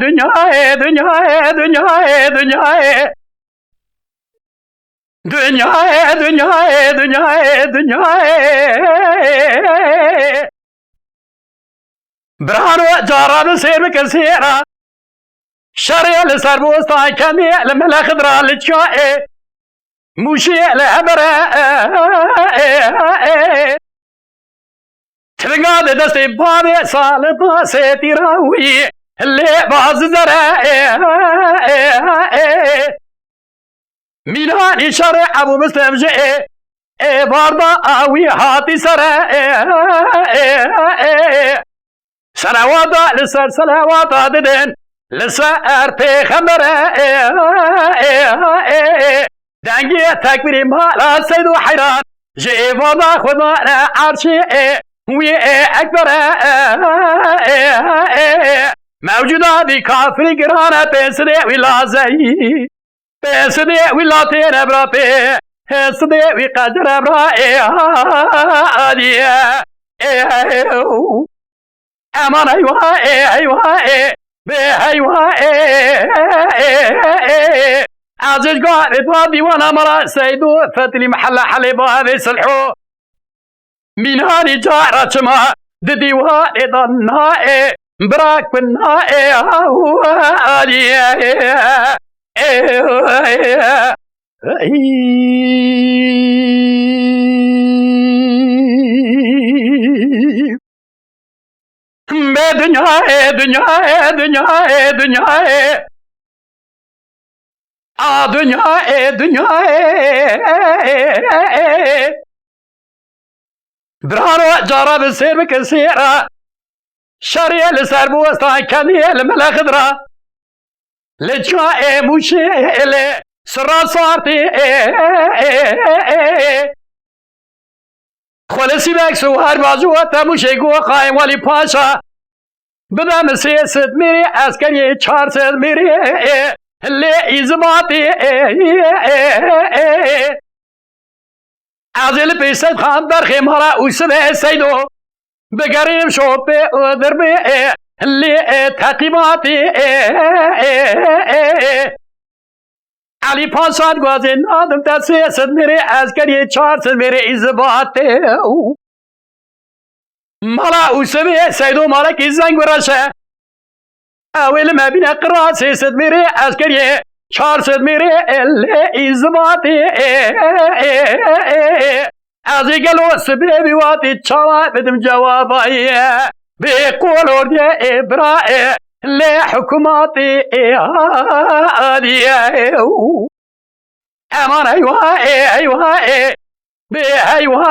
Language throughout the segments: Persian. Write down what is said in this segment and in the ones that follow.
دنیای دنیای دنیای دنیای دنیای دنیای دنیای دنیای برهانو جاران سير بكسيرا شريا لسربوستا كمي لملا خضرا لتشائي موشي لهبرا تلقى دستي بابي صالبا سيتيراوي اللي باز زرا ميلاني شرع ابو مسلم جئ باردا اوي هاتي سرا سلواتا لسر سلواتا ددن لسر پیغمبر دنگی تکبیری مالا سید و حیران جئ وادا خدا عرشی وی اکبر موجودات کافری گرانه پیسده ولازهی پیسده ولاتین ابرا پیسده وی قدر ابرا آدیه امان ايوه ايوه ايوه عزيز قاعد بادي وانا مرا سيدو فتلي محل حليب هذا سلحو من هاني جارة شما ددي واني ضنا براك بنا هو دنيا دنيا دنيا دنيا دنيا دنيا برانو جارا بسير بكسيرا شريا لسر بوستا كمية الملا خضرا لجوا موشي سرا صارتي خلصي باك سوار بازوها تموشي قوة قائم والي پاشا بدم سيست ميري عسكري 400 ميري اللي إزماتي عزيل بيسد خان برخي مهرا وسبه سيدو بقريب شوبي ودربي اللي تقيماتي علي پاشاد گوازين آدم تا سيست ميري عسكري 400 ميري إزماتي مالا وسبه سيدو مالك الزنگ ورشه اول ما بين قرا سيست ميري عسكري 400 ميري اللي إزماتي ازي قالوا سبه بيواتي تشاوا بدم جواباي بيقول وردي ابراء لحكوماتي امان ايوه ايوه ايوه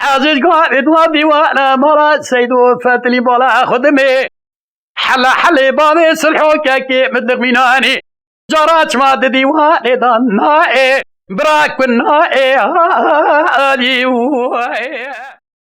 عزيز قاعد وادي وانا مراد سيدو فتلي بلا خدمي حل بابي سلحوكاكي مدق ميناني جرات ما ديواني ضنائي براك بالنائي